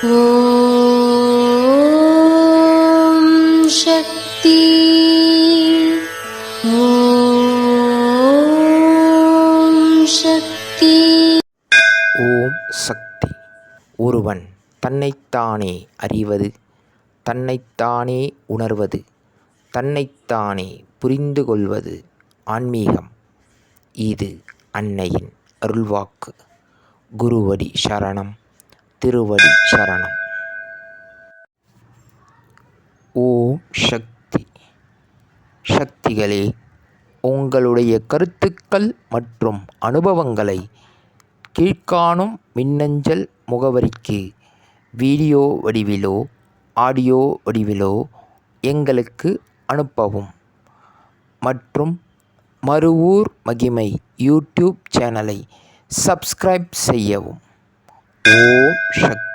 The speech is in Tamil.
ஓம் சக்தி. ஓம் சக்தி. ஓம் சக்தி. ஒருவன் தன்னைத்தானே அறிவது, தன்னைத்தானே உணர்வது, தன்னைத்தானே புரிந்து கொள்வது ஆன்மீகம். இது அன்னையின் அருள்வாக்கு. குருவடி சரணம், திருவடி சரணம். ஓம் சக்தி. சக்திகளே, உங்களுடைய கருத்துக்கள் மற்றும் அனுபவங்களை கீழ்காணும் மின்னஞ்சல் முகவரிக்கு வீடியோ வடிவிலோ ஆடியோ வடிவிலோ எங்களுக்கு அனுப்பவும். மற்றும் மறுவூர் மகிமை யூடியூப் சேனலை சப்ஸ்கிரைப் செய்யவும். ஓம் சக்தி.